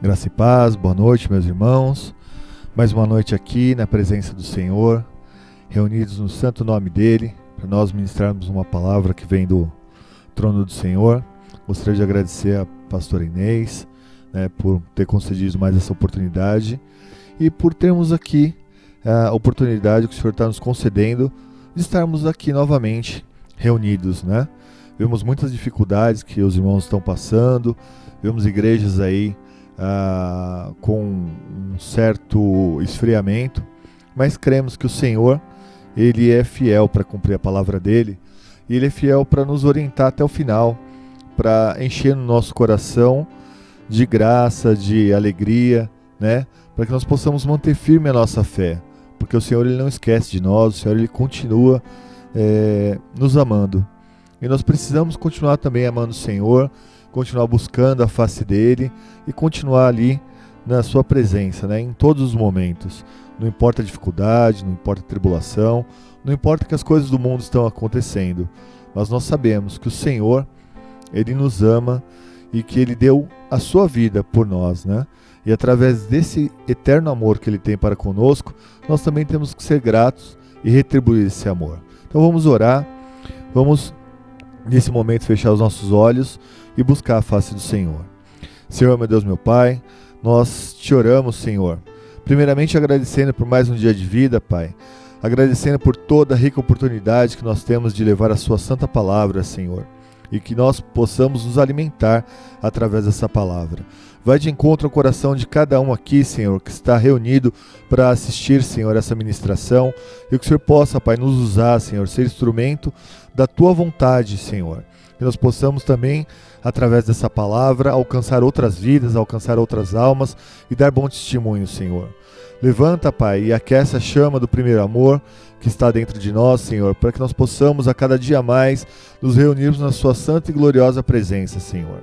Graça e paz, boa noite, meus irmãos. Mais uma noite aqui na presença do Senhor, reunidos no santo nome dEle, para nós ministrarmos uma palavra que vem do trono do Senhor. Gostaria de agradecer a pastora Inês, por ter concedido mais essa oportunidade e por termos aqui a oportunidade que o Senhor está nos concedendo de estarmos aqui novamente reunidos, Vemos muitas dificuldades que os irmãos estão passando, vemos igrejas aí com um certo esfriamento, mas cremos que o Senhor, Ele é fiel para cumprir a palavra dEle, e Ele é fiel para nos orientar até o final, para encher no nosso coração de graça, de alegria, para que nós possamos manter firme a nossa fé, porque o Senhor Ele não esquece de nós, o Senhor Ele continua nos amando, e nós precisamos continuar também amando o Senhor, continuar buscando a face dEle e continuar ali na sua presença, em todos os momentos. Não importa a dificuldade, não importa a tribulação, não importa que as coisas do mundo estão acontecendo, mas nós sabemos que o Senhor, Ele nos ama e que Ele deu a sua vida por nós, E através desse eterno amor que Ele tem para conosco, nós também temos que ser gratos e retribuir esse amor. Então vamos orar, vamos nesse momento fechar os nossos olhos e buscar a face do Senhor. Senhor, meu Deus, meu Pai, nós te oramos, Senhor, primeiramente agradecendo por mais um dia de vida, Pai, agradecendo por toda a rica oportunidade que nós temos de levar a sua santa palavra, Senhor, e que nós possamos nos alimentar através dessa palavra. Vai de encontro ao coração de cada um aqui, Senhor, que está reunido para assistir, Senhor, essa ministração, e que o Senhor possa, Pai, nos usar, Senhor, ser instrumento da Tua vontade, Senhor. Que nós possamos também, através dessa palavra, alcançar outras vidas, alcançar outras almas e dar bom testemunho, Senhor. Levanta, Pai, e aquece a chama do primeiro amor que está dentro de nós, Senhor, para que nós possamos a cada dia mais nos reunirmos na Sua santa e gloriosa presença, Senhor.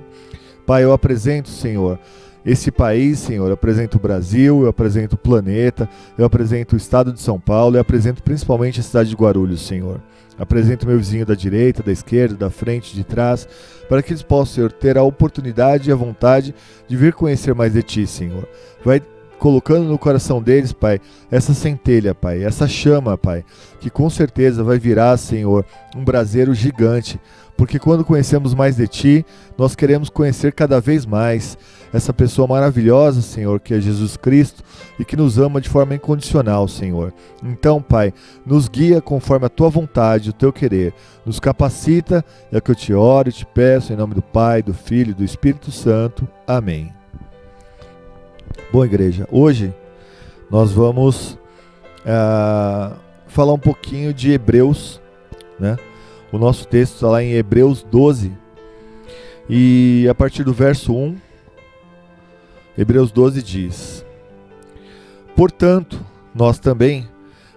Pai, eu apresento, Senhor, esse país, Senhor, eu apresento o Brasil, eu apresento o planeta, eu apresento o estado de São Paulo, eu apresento principalmente a cidade de Guarulhos, Senhor. Apresento meu vizinho da direita, da esquerda, da frente, de trás, para que eles possam, Senhor, ter a oportunidade e a vontade de vir conhecer mais de Ti, Senhor. Vai colocando no coração deles, Pai, essa centelha, Pai, essa chama, Pai, que com certeza vai virar, Senhor, um braseiro gigante, porque quando conhecemos mais de Ti, nós queremos conhecer cada vez mais essa pessoa maravilhosa, Senhor, que é Jesus Cristo e que nos ama de forma incondicional, Senhor. Então, Pai, nos guia conforme a Tua vontade, o Teu querer, nos capacita, é o que eu te oro e te peço, em nome do Pai, do Filho e do Espírito Santo. Amém. Bom, igreja, hoje nós vamos falar um pouquinho de Hebreus, O nosso texto está lá em Hebreus 12, e a partir do verso 1, Hebreus 12 diz: Portanto, nós também,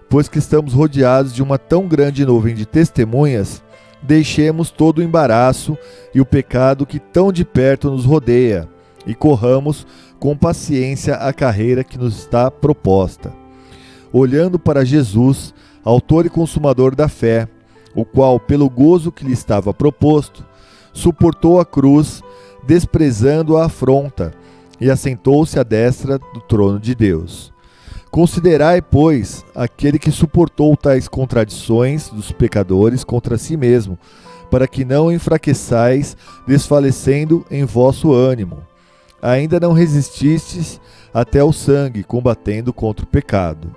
pois que estamos rodeados de uma tão grande nuvem de testemunhas, deixemos todo o embaraço e o pecado que tão de perto nos rodeia, e corramos com paciência a carreira que nos está proposta, olhando para Jesus, autor e consumador da fé, o qual, pelo gozo que lhe estava proposto, suportou a cruz, desprezando a afronta, e assentou-se à destra do trono de Deus. Considerai, pois, aquele que suportou tais contradições dos pecadores contra si mesmo, para que não enfraqueçais, desfalecendo em vosso ânimo. Ainda não resististes até o sangue, combatendo contra o pecado.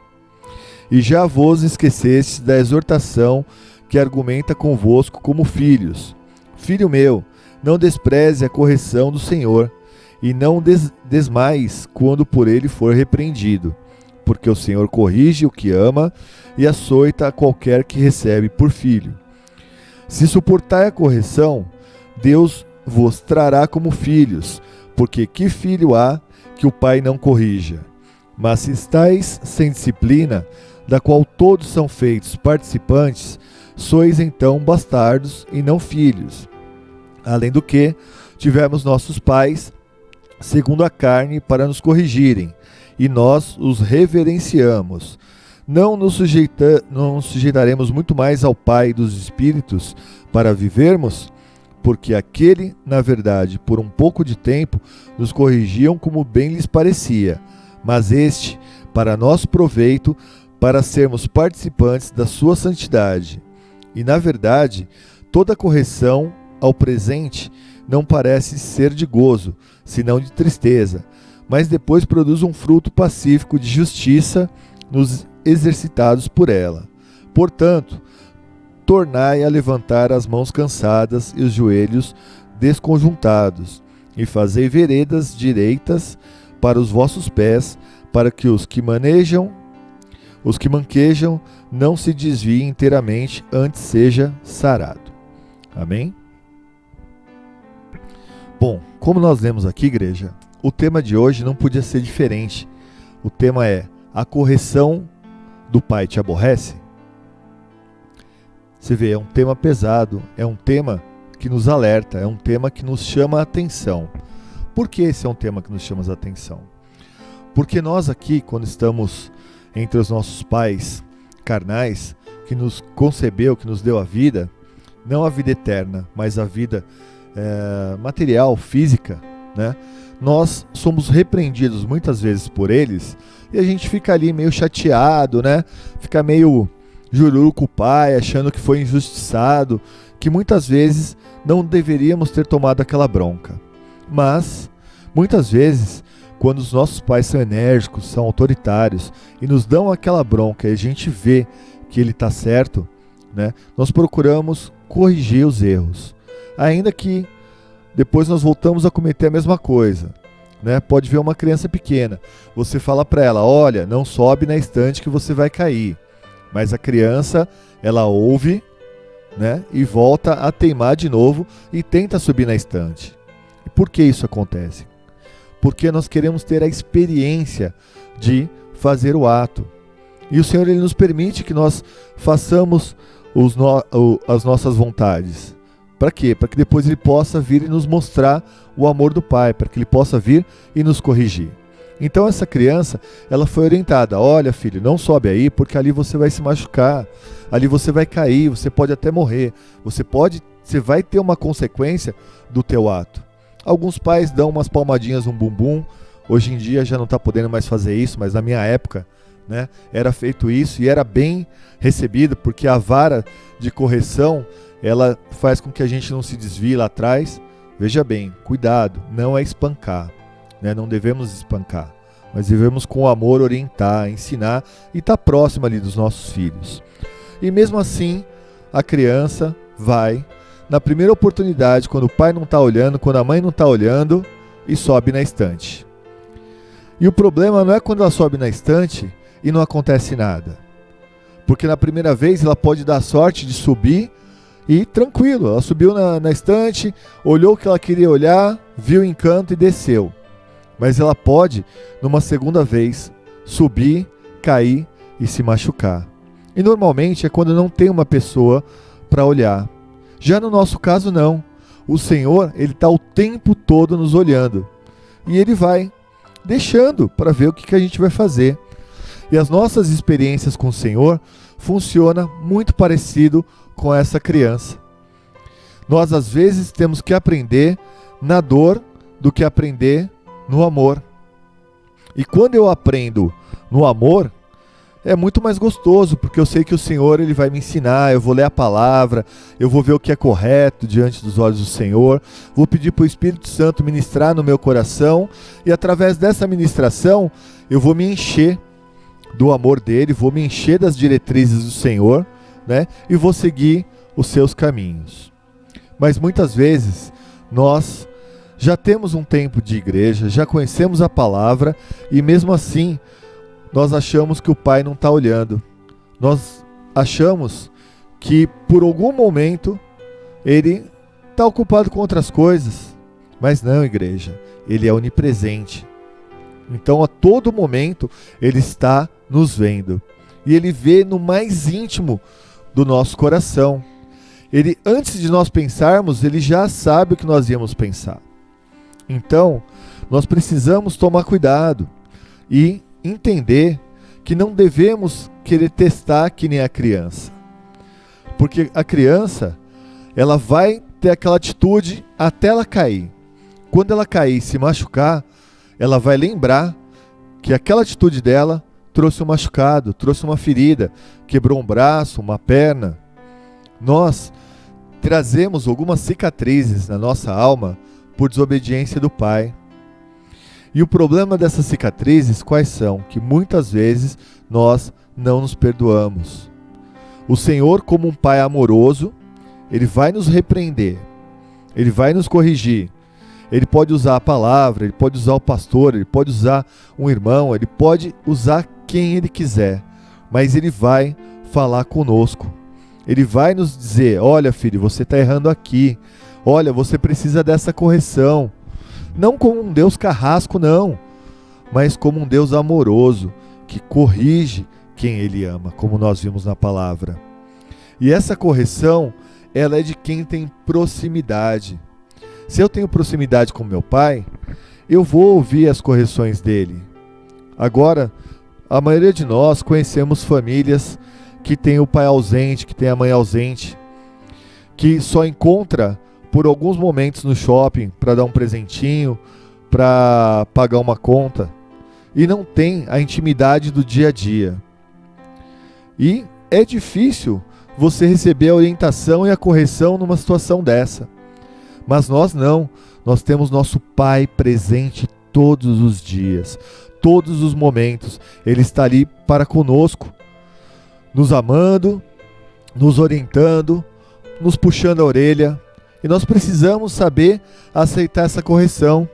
E já vos esquecestes da exortação que argumenta convosco como filhos. Filho meu, não despreze a correção do Senhor, e não desmais quando por ele for repreendido, porque o Senhor corrige o que ama e açoita a qualquer que recebe por filho. Se suportai a correção, Deus vos trará como filhos, porque que filho há que o pai não corrija? Mas se estáis sem disciplina, da qual todos são feitos participantes, sois então bastardos e não filhos. Além do que, tivemos nossos pais, segundo a carne para nos corrigirem, e nós os reverenciamos. Não nos sujeitaremos muito mais ao Pai dos Espíritos para vivermos? Porque aquele, na verdade, por um pouco de tempo, nos corrigiam como bem lhes parecia, mas este, para nosso proveito, para sermos participantes da sua santidade. E, na verdade, toda correção ao presente não parece ser de gozo, senão de tristeza, mas depois produz um fruto pacífico de justiça nos exercitados por ela. Portanto, tornai a levantar as mãos cansadas e os joelhos desconjuntados, e fazei veredas direitas para os vossos pés, para que os que manquejam não se desviem inteiramente, antes seja sarado. Amém? Bom, como nós lemos aqui, igreja, o tema de hoje não podia ser diferente. O tema é: a correção do pai te aborrece? Você vê, é um tema pesado, é um tema que nos alerta, é um tema que nos chama a atenção. Por que esse é um tema que nos chama a atenção? Porque nós aqui, quando estamos entre os nossos pais carnais, que nos concebeu, que nos deu a vida, não a vida eterna, mas a vida material, física, né? Nós somos repreendidos muitas vezes por eles e a gente fica ali meio chateado, né? Fica meio jururu com o pai, achando que foi injustiçado, que muitas vezes não deveríamos ter tomado aquela bronca. Mas, muitas vezes, quando os nossos pais são enérgicos, são autoritários e nos dão aquela bronca e a gente vê que ele está certo, né? Nós procuramos corrigir os erros. Ainda que depois nós voltamos a cometer a mesma coisa, né? Pode ver uma criança pequena, você fala para ela: olha, não sobe na estante que você vai cair. Mas a criança, ela ouve, né? E volta a teimar de novo e tenta subir na estante. E por que isso acontece? Porque nós queremos ter a experiência de fazer o ato. E o Senhor, Ele nos permite que nós façamos as nossas vontades. Para quê? Para que depois Ele possa vir e nos mostrar o amor do Pai, para que Ele possa vir e nos corrigir. Então essa criança, ela foi orientada: olha, filho, não sobe aí, porque ali você vai se machucar, ali você vai cair, você pode até morrer, você vai ter uma consequência do teu ato. Alguns pais dão umas palmadinhas no bumbum, hoje em dia já não está podendo mais fazer isso, mas na minha época, né, era feito isso e era bem recebido, porque a vara de correção, ela faz com que a gente não se desvie lá atrás. Veja bem, cuidado, não é espancar, né? Não devemos espancar, mas devemos com amor orientar, ensinar e estar próximo ali dos nossos filhos. E mesmo assim, a criança vai, na primeira oportunidade, quando o pai não está olhando, quando a mãe não está olhando, e sobe na estante. E o problema não é quando ela sobe na estante e não acontece nada, porque na primeira vez ela pode dar sorte de subir e tranquilo, ela subiu na estante, olhou o que ela queria olhar, viu o encanto e desceu. Mas ela pode, numa segunda vez, subir, cair e se machucar. E normalmente é quando não tem uma pessoa para olhar. Já no nosso caso não. O Senhor, Ele está o tempo todo nos olhando. E Ele vai deixando para ver o que a gente vai fazer. E as nossas experiências com o Senhor funcionam muito parecido com essa criança. Nós às vezes temos que aprender na dor do que aprender no amor. E quando eu aprendo no amor, é muito mais gostoso, porque eu sei que o Senhor, Ele vai me ensinar, eu vou ler a palavra, eu vou ver o que é correto diante dos olhos do Senhor, vou pedir para o Espírito Santo ministrar no meu coração, e através dessa ministração eu vou me encher do amor dEle, vou me encher das diretrizes do Senhor, né? E vou seguir os seus caminhos. Mas muitas vezes nós já temos um tempo de igreja, já conhecemos a palavra e mesmo assim nós achamos que o Pai não está olhando. Nós achamos que por algum momento Ele está ocupado com outras coisas. Mas não, igreja, Ele é onipresente. Então a todo momento Ele está nos vendo. E Ele vê no mais íntimo do nosso coração. Ele, antes de nós pensarmos, Ele já sabe o que nós íamos pensar. Então, Nós precisamos tomar cuidado e entender que não devemos querer testar que nem a criança. Porque a criança, ela vai ter aquela atitude até ela cair. Quando ela cair e se machucar, ela vai lembrar que aquela atitude dela trouxe um machucado, trouxe uma ferida, quebrou um braço, uma perna. Nós trazemos algumas cicatrizes na nossa alma por desobediência do pai. E o problema dessas cicatrizes quais são? Que muitas vezes nós não nos perdoamos. O Senhor, como um pai amoroso, Ele vai nos repreender, Ele vai nos corrigir. Ele pode usar a palavra, Ele pode usar o pastor, Ele pode usar um irmão, Ele pode usar quem Ele quiser. Mas Ele vai falar conosco. Ele vai nos dizer, olha filho, você está errando aqui. Olha, você precisa dessa correção. Não como um Deus carrasco, não. Mas como um Deus amoroso, que corrige quem Ele ama, como nós vimos na palavra. E essa correção, ela é de quem tem proximidade. Se eu tenho proximidade com meu pai, eu vou ouvir as correções dele. Agora, a maioria de nós conhecemos famílias que tem o pai ausente, que tem a mãe ausente, que só encontra por alguns momentos no shopping para dar um presentinho, para pagar uma conta, e não tem a intimidade do dia a dia. E é difícil você receber a orientação e a correção numa situação dessa. Mas nós não, nós temos nosso Pai presente todos os dias, todos os momentos. Ele está ali para conosco, nos amando, nos orientando, nos puxando a orelha. E nós precisamos saber aceitar essa correção.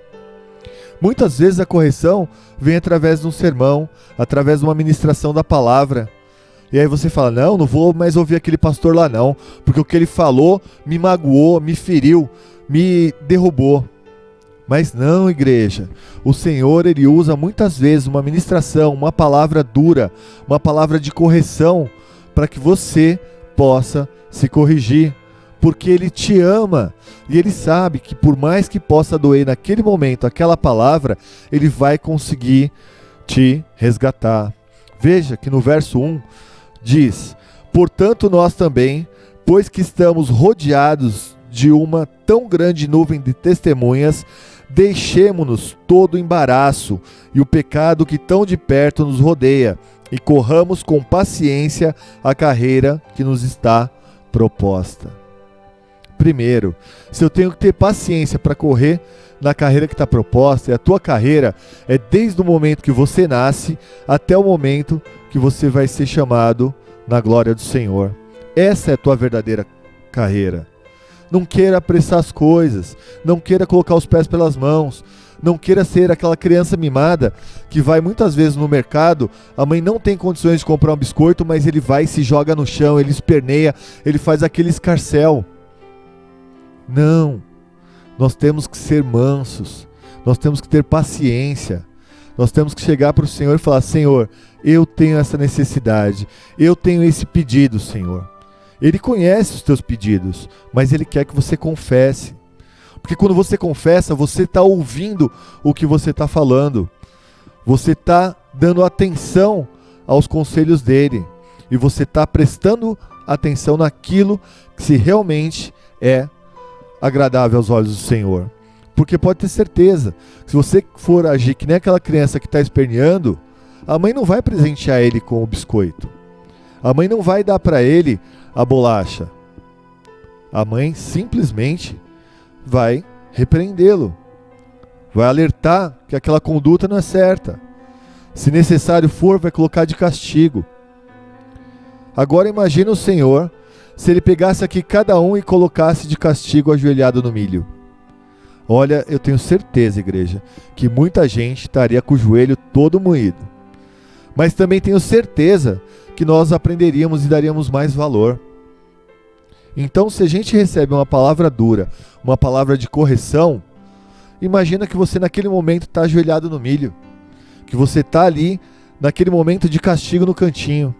Muitas vezes a correção vem através de um sermão, através de uma ministração da palavra. E aí você fala, não vou mais ouvir aquele pastor lá não, porque o que ele falou me magoou, me feriu, me derrubou. Mas não, igreja, o Senhor, Ele usa muitas vezes uma ministração, uma palavra dura, uma palavra de correção, para que você possa se corrigir, porque Ele te ama, e Ele sabe que por mais que possa doer naquele momento, aquela palavra, Ele vai conseguir te resgatar. Veja que no verso 1 diz, portanto nós também, pois que estamos rodeados de uma tão grande nuvem de testemunhas, deixemo-nos todo o embaraço e o pecado que tão de perto nos rodeia, e corramos com paciência a carreira que nos está proposta. Primeiro, se eu tenho que ter paciência para correr na carreira que está proposta, e a tua carreira é desde o momento que você nasce até o momento que você vai ser chamado na glória do Senhor. Essa é a tua verdadeira carreira. Não queira apressar as coisas, não queira colocar os pés pelas mãos, não queira ser aquela criança mimada que vai muitas vezes no mercado, a mãe não tem condições de comprar um biscoito, mas ele vai e se joga no chão, ele esperneia, ele faz aquele escarcéu. Não, nós temos que ser mansos, nós temos que ter paciência, nós temos que chegar para o Senhor e falar, Senhor, eu tenho essa necessidade, eu tenho esse pedido, Senhor. Ele conhece os teus pedidos, mas Ele quer que você confesse. Porque quando você confessa, você está ouvindo o que você está falando. Você está dando atenção aos conselhos dEle. E você está prestando atenção naquilo que se realmente é agradável aos olhos do Senhor. Porque pode ter certeza, se você for agir que nem aquela criança que está esperneando, a mãe não vai presentear ele com o biscoito. A mãe não vai dar para ele a bolacha. A mãe simplesmente vai repreendê-lo. Vai alertar que aquela conduta não é certa. Se necessário for, vai colocar de castigo. Agora imagina o Senhor, se Ele pegasse aqui cada um e colocasse de castigo ajoelhado no milho. Olha, eu tenho certeza, igreja, que muita gente estaria com o joelho todo moído. Mas também tenho certeza que nós aprenderíamos e daríamos mais valor. Então, se a gente recebe uma palavra dura, uma palavra de correção, imagina que você naquele momento está ajoelhado no milho, que você está ali naquele momento de castigo no cantinho.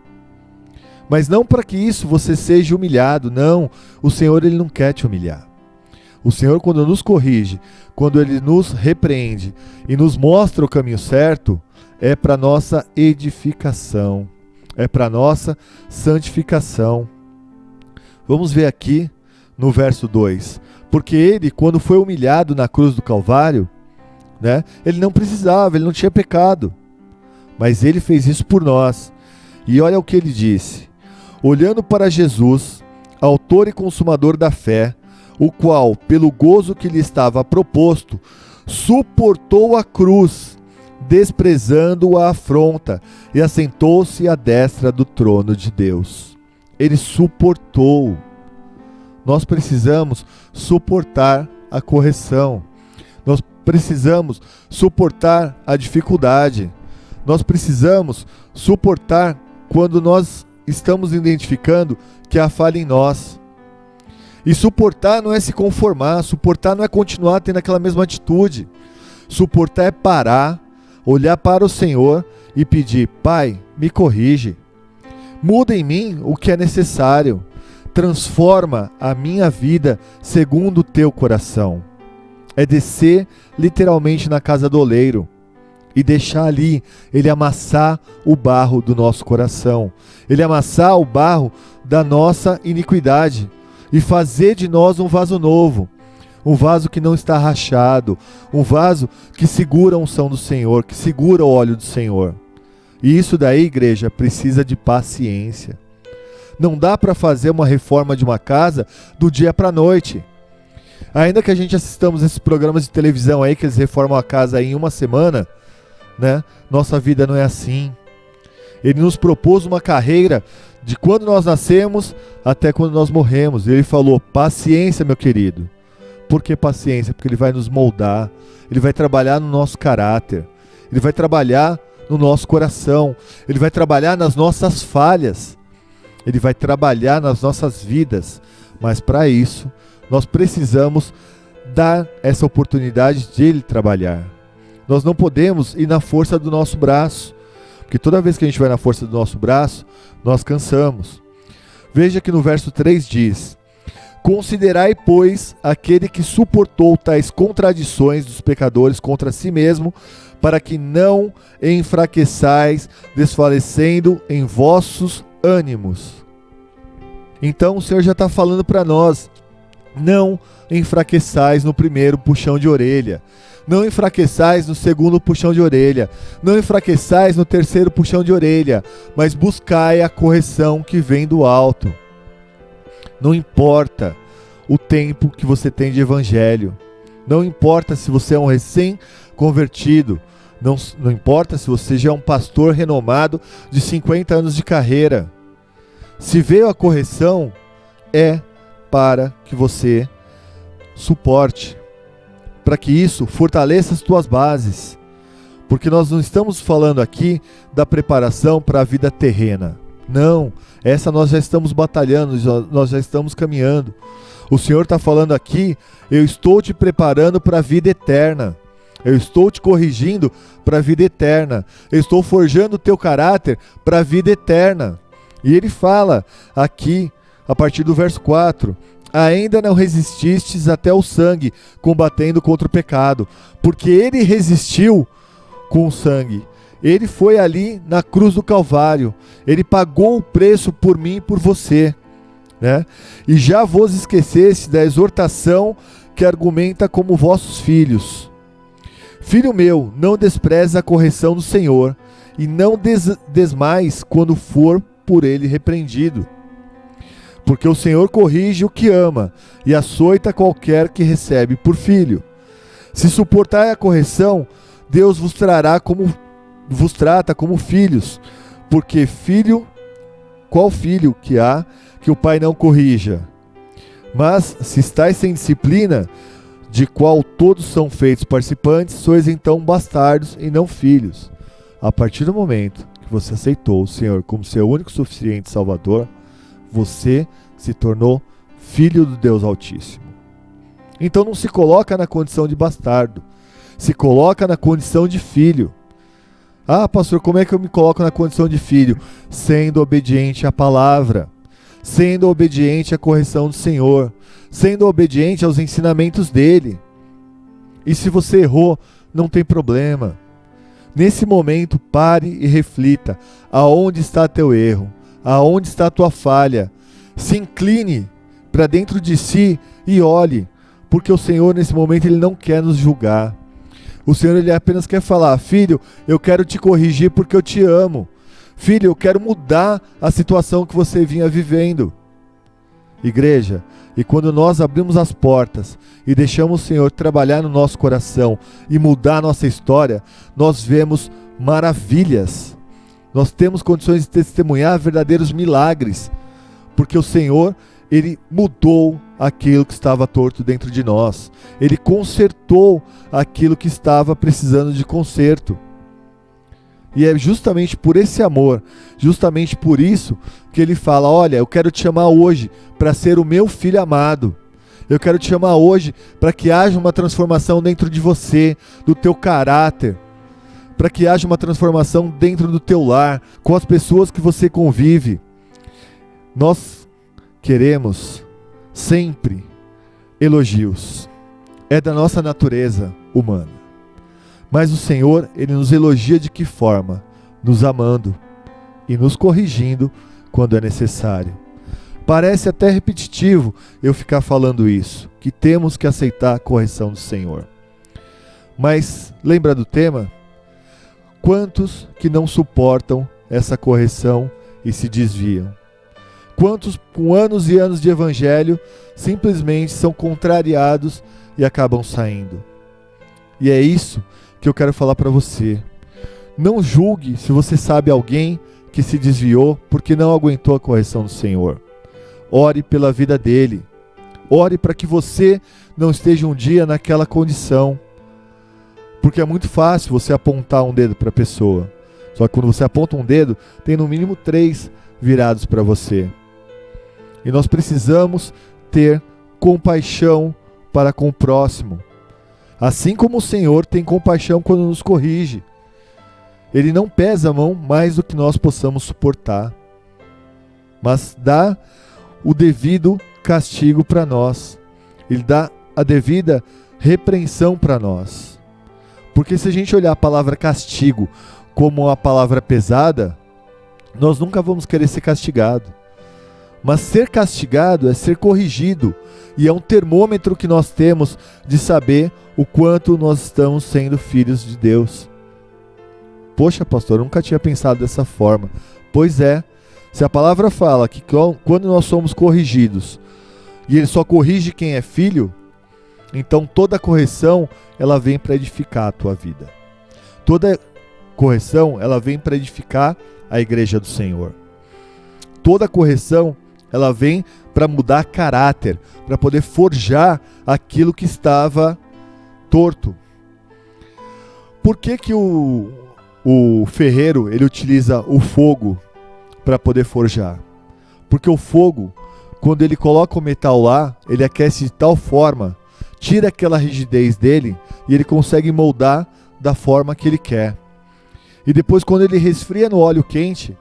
Mas não para que isso você seja humilhado, não, o Senhor Ele não quer te humilhar. O Senhor, quando nos corrige, quando Ele nos repreende e nos mostra o caminho certo, é para nossa edificação, é para nossa santificação. Vamos ver aqui no verso 2. Porque Ele, quando foi humilhado na cruz do Calvário, né, Ele não precisava, Ele não tinha pecado. Mas Ele fez isso por nós. E olha o que Ele disse. Olhando para Jesus, autor e consumador da fé, o qual, pelo gozo que lhe estava proposto, suportou a cruz, desprezando a afronta, e assentou-se à destra do trono de Deus. Ele suportou. Nós precisamos suportar a correção. Nós precisamos suportar a dificuldade. Nós precisamos suportar quando nós estamos identificando que há falha em nós. E suportar não é se conformar, suportar não é continuar tendo aquela mesma atitude. Suportar é parar, olhar para o Senhor e pedir: Pai, me corrige. Muda em mim o que é necessário. Transforma a minha vida segundo o teu coração. É descer literalmente na casa do oleiro e deixar ali ele amassar o barro do nosso coração. Ele amassar o barro da nossa iniquidade e fazer de nós um vaso novo. Um vaso que não está rachado. Um vaso que segura a unção do Senhor, que segura o óleo do Senhor. E isso daí, igreja, precisa de paciência. Não dá para fazer uma reforma de uma casa do dia para a noite. Ainda que a gente assistamos esses programas de televisão aí, que eles reformam a casa aí em uma semana, né? Nossa vida não é assim. Ele nos propôs uma carreira de quando nós nascemos até quando nós morremos. Ele falou: paciência, meu querido. Por que paciência? Porque Ele vai nos moldar. Ele vai trabalhar no nosso caráter. Ele vai trabalhar no nosso coração. Ele vai trabalhar nas nossas falhas. Ele vai trabalhar nas nossas vidas. Mas para isso, nós precisamos dar essa oportunidade de Ele trabalhar. Nós não podemos ir na força do nosso braço. Porque toda vez que a gente vai na força do nosso braço, nós cansamos. Veja que no verso 3 diz: considerai, pois, aquele que suportou tais contradições dos pecadores contra si mesmo, para que não enfraqueçais, desfalecendo em vossos ânimos. Então o Senhor já está falando para nós: não enfraqueçais no primeiro puxão de orelha. Não enfraqueçais no segundo puxão de orelha. Não enfraqueçais no terceiro puxão de orelha. Mas buscai a correção que vem do alto. Não importa o tempo que você tem de evangelho. Não importa se você é um recém-convertido. Não importa se você já é um pastor renomado de 50 anos de carreira. Se veio a correção, é para que você suporte. Para que isso fortaleça as tuas bases. Porque nós não estamos falando aqui da preparação para a vida terrena. Não, essa nós já estamos batalhando, nós já estamos caminhando. O Senhor está falando aqui: eu estou te preparando para a vida eterna. Eu estou te corrigindo para a vida eterna. Eu estou forjando o teu caráter para a vida eterna. E Ele fala aqui, a partir do verso 4... ainda não resististes até o sangue, combatendo contra o pecado, porque Ele resistiu com o sangue. Ele foi ali na cruz do Calvário. Ele pagou o preço por mim e por você, né? E já vos esqueceste da exortação que argumenta como vossos filhos. Filho meu, não despreze a correção do Senhor, e não desmais quando for por Ele repreendido. Porque o Senhor corrige o que ama, e açoita qualquer que recebe por filho. Se suportai a correção, Deus vos trata como filhos. Porque qual filho que há que o pai não corrija? Mas se estáis sem disciplina, de qual todos são feitos participantes, sois então bastardos e não filhos. A partir do momento que você aceitou o Senhor como seu único e suficiente Salvador, você se tornou filho do Deus Altíssimo. Então não se coloca na condição de bastardo, se coloca na condição de filho. Ah, pastor, como é que eu me coloco na condição de filho? Sendo obediente à palavra, sendo obediente à correção do Senhor, sendo obediente aos ensinamentos dele. E se você errou, não tem problema. Nesse momento, pare e reflita. Aonde está teu erro? Aonde está a tua falha? Se incline para dentro de si e olhe, porque o Senhor nesse momento ele não quer nos julgar. O Senhor ele apenas quer falar: filho, eu quero te corrigir porque eu te amo. Filho, eu quero mudar a situação que você vinha vivendo. Igreja, e quando nós abrimos as portas e deixamos o Senhor trabalhar no nosso coração e mudar a nossa história, nós vemos maravilhas. Nós temos condições de testemunhar verdadeiros milagres, porque o Senhor, ele mudou aquilo que estava torto dentro de nós. Ele consertou aquilo que estava precisando de conserto. E é justamente por esse amor, justamente por isso que ele fala: olha, eu quero te chamar hoje para ser o meu filho amado. Eu quero te chamar hoje para que haja uma transformação dentro de você, do teu caráter, para que haja uma transformação dentro do teu lar, com as pessoas que você convive. Nós queremos sempre elogios. É da nossa natureza humana. Mas o Senhor, ele nos elogia de que forma? Nos amando e nos corrigindo quando é necessário. Parece até repetitivo eu ficar falando isso, que temos que aceitar a correção do Senhor. Mas lembra do tema? Quantos que não suportam essa correção e se desviam? Quantos com anos e anos de evangelho simplesmente são contrariados e acabam saindo? E é isso que eu quero falar para você. Não julgue se você sabe alguém que se desviou porque não aguentou a correção do Senhor. Ore pela vida dele. Ore para que você não esteja um dia naquela condição. Porque é muito fácil você apontar um dedo para a pessoa. Só que quando você aponta um dedo, tem no mínimo 3 virados para você. E nós precisamos ter compaixão para com o próximo. Assim como o Senhor tem compaixão quando nos corrige. Ele não pesa a mão mais do que nós possamos suportar, mas dá o devido castigo para nós. Ele dá a devida repreensão para nós. Porque se a gente olhar a palavra castigo como uma palavra pesada, nós nunca vamos querer ser castigado. Mas ser castigado é ser corrigido, e é um termômetro que nós temos de saber o quanto nós estamos sendo filhos de Deus. Poxa, pastor, eu nunca tinha pensado dessa forma. Pois é, se a palavra fala que quando nós somos corrigidos, e ele só corrige quem é filho, então toda correção, ela vem para edificar a tua vida. Toda correção, ela vem para edificar a igreja do Senhor. Toda correção, ela vem para mudar caráter, para poder forjar aquilo que estava torto. Por que que o ferreiro ele utiliza o fogo para poder forjar? Porque o fogo, quando ele coloca o metal lá, ele aquece de tal forma, tira aquela rigidez dele e ele consegue moldar da forma que ele quer. E depois, quando ele resfria no óleo quente,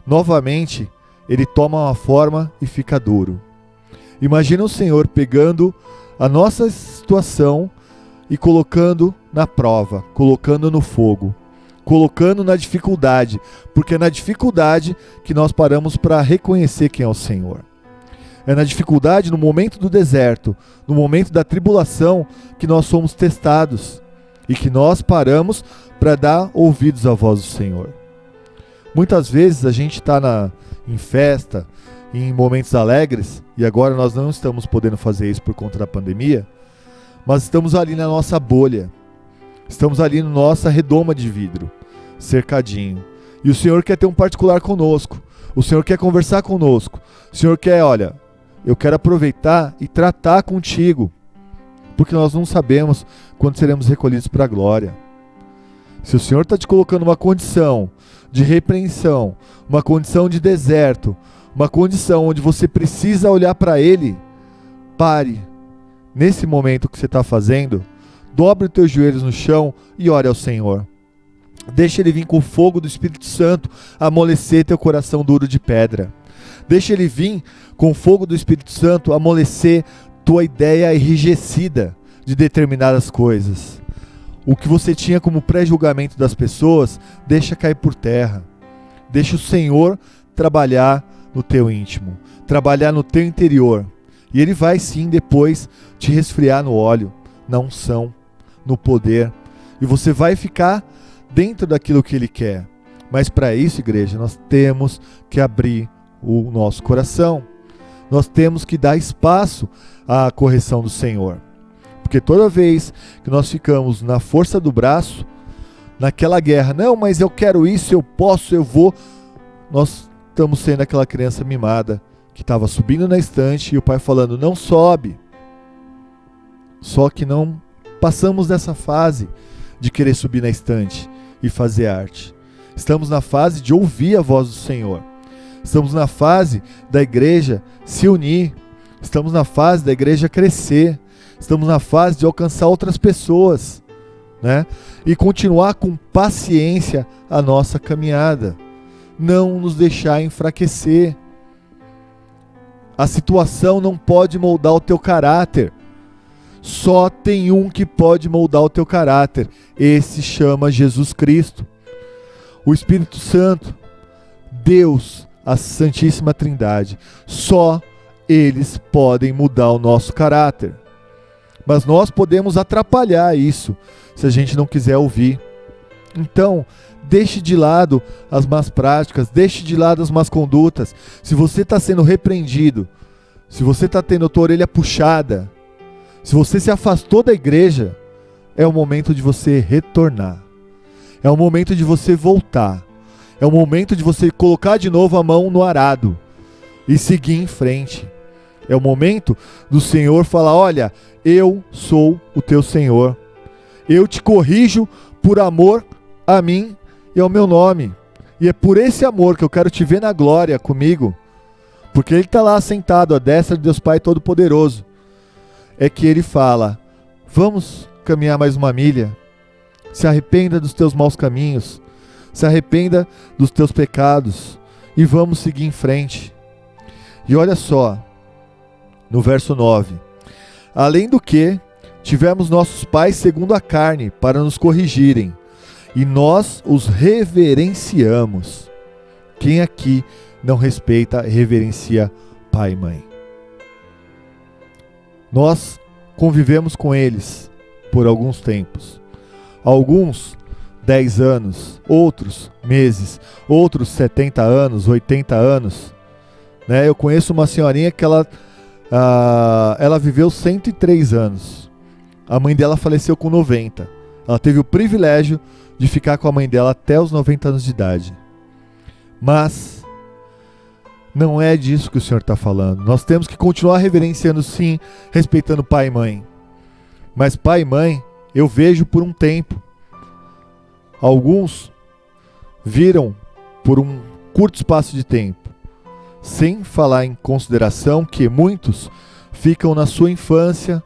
novamente ele toma uma forma e fica duro. Imagina o Senhor pegando a nossa situação e colocando na prova, colocando no fogo, colocando na dificuldade, porque é na dificuldade que nós paramos para reconhecer quem é o Senhor. É na dificuldade, no momento do deserto, no momento da tribulação, que nós somos testados e que nós paramos para dar ouvidos à voz do Senhor. Muitas vezes a gente está em festa, em momentos alegres, e agora nós não estamos podendo fazer isso por conta da pandemia, mas estamos ali na nossa bolha, estamos ali na nossa redoma de vidro, cercadinho, e o Senhor quer ter um particular conosco, o Senhor quer conversar conosco, o Senhor quer, olha, eu quero aproveitar e tratar contigo, porque nós não sabemos quando seremos recolhidos para a glória. Se o Senhor está te colocando uma condição de repreensão, uma condição de deserto, uma condição onde você precisa olhar para Ele, pare, nesse momento que você está fazendo, dobre os teus joelhos no chão e ore ao Senhor. Deixa Ele vir com o fogo do Espírito Santo, amolecer teu coração duro de pedra. Deixa Ele vir com o fogo do Espírito Santo, amolecer tua ideia enrijecida de determinadas coisas. O que você tinha como pré-julgamento das pessoas, deixa cair por terra. Deixa o Senhor trabalhar no teu íntimo, trabalhar no teu interior. E Ele vai sim depois te resfriar no óleo, na unção, no poder. E você vai ficar dentro daquilo que Ele quer. Mas para isso, igreja, nós temos que abrir o nosso coração. Nós temos que dar espaço à correção do Senhor. Porque toda vez que nós ficamos na força do braço, naquela guerra, não, mas eu quero isso, eu posso, eu vou, nós estamos sendo aquela criança mimada que estava subindo na estante e o pai falando, não sobe. Só que não passamos dessa fase de querer subir na estante e fazer arte. Estamos na fase de ouvir a voz do Senhor. Estamos na fase da igreja se unir. Estamos na fase da igreja crescer. Estamos na fase de alcançar outras pessoas, né? E continuar com paciência a nossa caminhada. Não nos deixar enfraquecer. A situação não pode moldar o teu caráter. Só tem um que pode moldar o teu caráter. Esse chama Jesus Cristo. O Espírito Santo, Deus, a Santíssima Trindade. Só eles podem mudar o nosso caráter. Mas nós podemos atrapalhar isso, se a gente não quiser ouvir. Então, deixe de lado as más práticas, deixe de lado as más condutas. Se você está sendo repreendido, se você está tendo a tua orelha puxada, se você se afastou da igreja, é o momento de você retornar. É o momento de você voltar. É o momento de você colocar de novo a mão no arado e seguir em frente. É o momento do Senhor falar, olha, eu sou o teu Senhor. Eu te corrijo por amor a mim e ao meu nome. E é por esse amor que eu quero te ver na glória comigo. Porque Ele está lá sentado à destra de Deus Pai Todo-Poderoso. É que Ele fala, vamos caminhar mais uma milha. Se arrependa dos teus maus caminhos. Se arrependa dos teus pecados. E vamos seguir em frente. E olha só, no verso 9. Além do que, tivemos nossos pais segundo a carne, para nos corrigirem. E nós os reverenciamos. Quem aqui não respeita e reverencia pai e mãe? Nós convivemos com eles por alguns tempos. Alguns 10 anos, outros meses, outros 70 anos, 80 anos. Né? Eu conheço uma senhorinha que ela viveu 103 anos. A mãe dela faleceu com 90. Ela teve o privilégio de ficar com a mãe dela até os 90 anos de idade. Mas não é disso que o Senhor está falando. Nós temos que continuar reverenciando sim, respeitando pai e mãe. Mas pai e mãe, eu vejo por um tempo. Alguns viram por um curto espaço de tempo. Sem falar em consideração que muitos ficam na sua infância,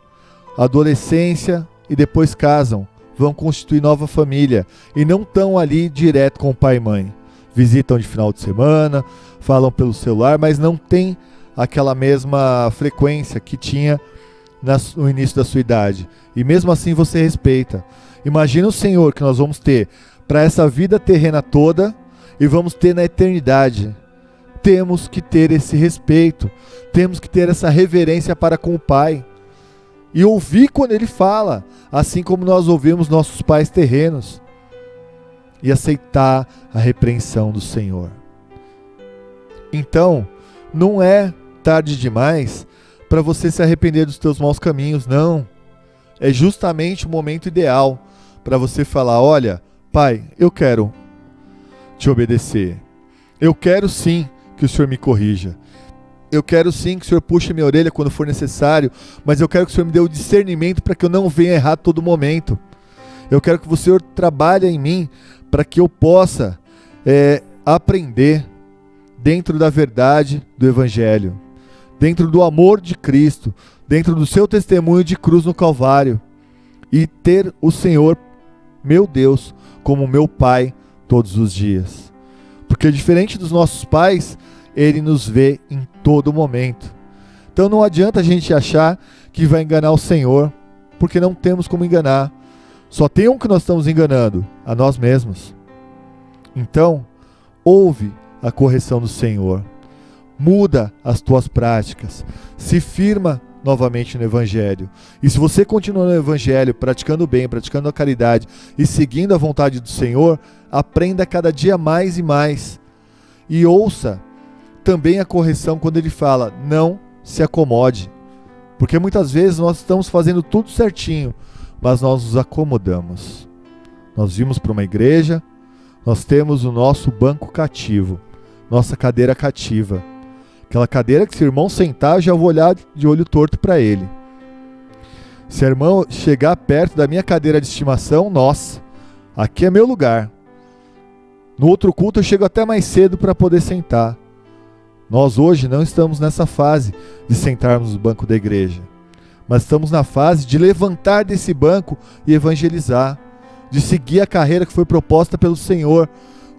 adolescência e depois casam, vão constituir nova família e não estão ali direto com o pai e mãe. Visitam de final de semana, falam pelo celular, mas não tem aquela mesma frequência que tinha no início da sua idade. E mesmo assim você respeita. Imagina o Senhor que nós vamos ter para essa vida terrena toda e vamos ter na eternidade. Temos que ter esse respeito, temos que ter essa reverência para com o Pai. E ouvir quando Ele fala, assim como nós ouvimos nossos pais terrenos. E aceitar a repreensão do Senhor. Então, não é tarde demais para você se arrepender dos teus maus caminhos, não. É justamente o momento ideal para você falar, olha, Pai, eu quero te obedecer. Eu quero sim que o Senhor me corrija. Eu quero sim que o Senhor puxe minha orelha quando for necessário, mas eu quero que o Senhor me dê o discernimento para que eu não venha errar a todo momento. Eu quero que o Senhor trabalhe em mim para que eu possa aprender dentro da verdade do Evangelho, dentro do amor de Cristo, dentro do seu testemunho de cruz no Calvário, e ter o Senhor, meu Deus, como meu Pai todos os dias. Porque diferente dos nossos pais, Ele nos vê em todo momento. Então não adianta a gente achar que vai enganar o Senhor, porque não temos como enganar. Só tem um que nós estamos enganando, a nós mesmos. Então, ouve a correção do Senhor. Muda as tuas práticas. Se firma novamente no Evangelho. E se você continua no Evangelho, praticando o bem, praticando a caridade e seguindo a vontade do Senhor, aprenda cada dia mais e mais. E ouça também a correção quando ele fala, não se acomode. Porque muitas vezes nós estamos fazendo tudo certinho, mas nós nos acomodamos. Nós vimos para uma igreja, nós temos o nosso banco cativo, nossa cadeira cativa. Aquela cadeira que se o irmão sentar, eu já vou olhar de olho torto para ele. Se o irmão chegar perto da minha cadeira de estimação, nossa, aqui é meu lugar. No outro culto eu chego até mais cedo para poder sentar. Nós hoje não estamos nessa fase de sentarmos no banco da igreja, mas estamos na fase de levantar desse banco e evangelizar, de seguir a carreira que foi proposta pelo Senhor,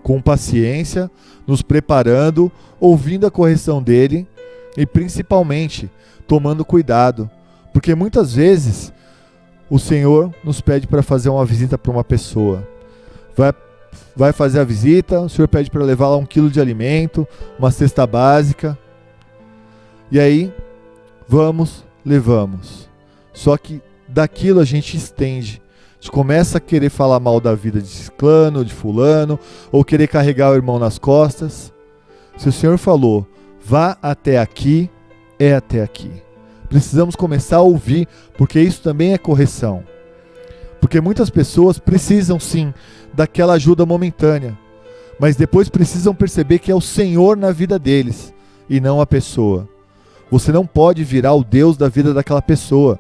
com paciência, nos preparando, ouvindo a correção dele e principalmente tomando cuidado, porque muitas vezes o Senhor nos pede para fazer uma visita para uma pessoa. Vai fazer a visita, o Senhor pede para levar lá 1 quilo de alimento, uma cesta básica. E aí, levamos. Só que daquilo a gente estende. A gente começa a querer falar mal da vida de ciclano, de fulano, ou querer carregar o irmão nas costas. Se o Senhor falou, vá até aqui, é até aqui. Precisamos começar a ouvir, porque isso também é correção. Porque muitas pessoas precisam sim daquela ajuda momentânea, mas depois precisam perceber que é o Senhor na vida deles e não a pessoa. Você não pode virar o Deus da vida daquela pessoa.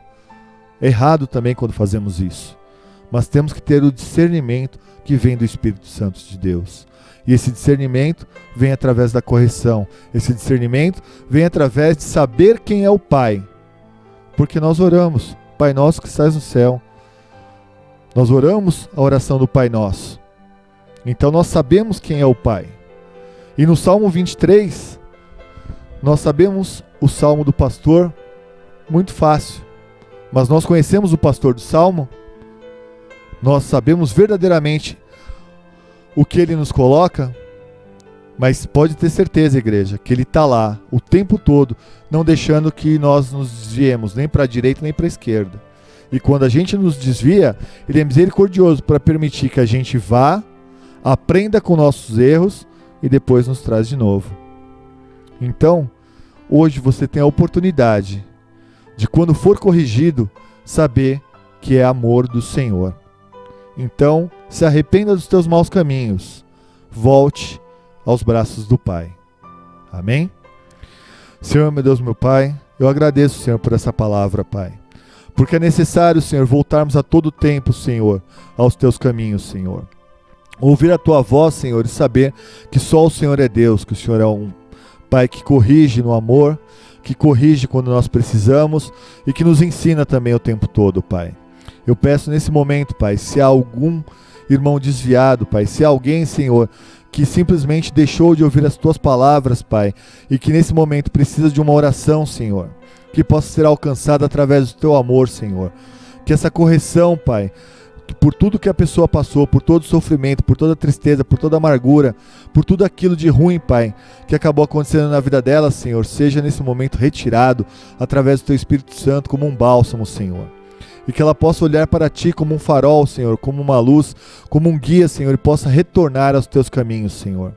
É errado também quando fazemos isso, mas temos que ter o discernimento que vem do Espírito Santo de Deus. E esse discernimento vem através da correção. Esse discernimento vem através de saber quem é o Pai. Porque nós oramos, Pai nosso que estás no céu. Nós oramos a oração do Pai Nosso. Então nós sabemos quem é o Pai. E no Salmo 23, nós sabemos o Salmo do pastor muito fácil. Mas nós conhecemos o pastor do Salmo. Nós sabemos verdadeiramente o que ele nos coloca. Mas pode ter certeza, igreja, que ele está lá o tempo todo, não deixando que nós nos desviemos nem para a direita nem para a esquerda. E quando a gente nos desvia, ele é misericordioso para permitir que a gente vá, aprenda com nossos erros e depois nos traz de novo. Então, hoje você tem a oportunidade de, quando for corrigido, saber que é amor do Senhor. Então, se arrependa dos teus maus caminhos, volte aos braços do Pai. Amém? Senhor, meu Deus, meu Pai, eu agradeço, Senhor, por essa palavra, Pai. Porque é necessário, Senhor, voltarmos a todo tempo, Senhor, aos teus caminhos, Senhor. Ouvir a tua voz, Senhor, e saber que só o Senhor é Deus, que o Senhor é um Pai que corrige no amor, que corrige quando nós precisamos e que nos ensina também o tempo todo, Pai. Eu peço nesse momento, Pai, se há algum irmão desviado, Pai, se há alguém, Senhor, que simplesmente deixou de ouvir as tuas palavras, Pai, e que nesse momento precisa de uma oração, Senhor, que possa ser alcançada através do teu amor, Senhor. Que essa correção, Pai, por tudo que a pessoa passou, por todo o sofrimento, por toda a tristeza, por toda a amargura, por tudo aquilo de ruim, Pai, que acabou acontecendo na vida dela, Senhor, seja nesse momento retirado através do teu Espírito Santo como um bálsamo, Senhor. E que ela possa olhar para Ti como um farol, Senhor, como uma luz, como um guia, Senhor, e possa retornar aos Teus caminhos, Senhor.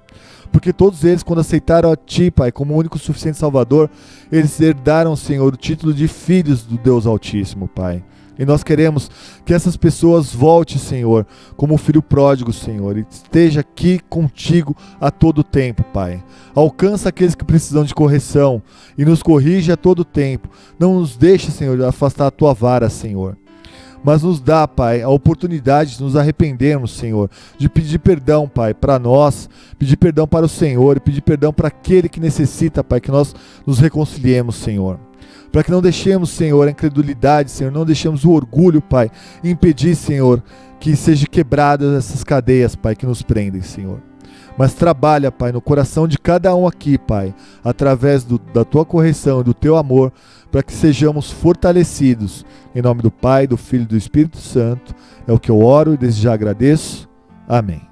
Porque todos eles, quando aceitaram a Ti, Pai, como o único e suficiente Salvador, eles herdaram, Senhor, o título de filhos do Deus Altíssimo, Pai. E nós queremos que essas pessoas voltem, Senhor, como o filho pródigo, Senhor, e esteja aqui contigo a todo tempo, Pai. Alcança aqueles que precisam de correção e nos corrige a todo tempo. Não nos deixe, Senhor, de afastar a Tua vara, Senhor. Mas nos dá, Pai, a oportunidade de nos arrependermos, Senhor, de pedir perdão, Pai, para nós, pedir perdão para o Senhor e pedir perdão para aquele que necessita, Pai, que nós nos reconciliemos, Senhor. Para que não deixemos, Senhor, a incredulidade, Senhor, não deixemos o orgulho, Pai, impedir, Senhor, que sejam quebradas essas cadeias, Pai, que nos prendem, Senhor. mas trabalha, Pai, no coração de cada um aqui, Pai, através da Tua correção e do Teu amor, para que sejamos fortalecidos. Em nome do Pai, do Filho e do Espírito Santo, é o que eu oro e desde já agradeço. Amém.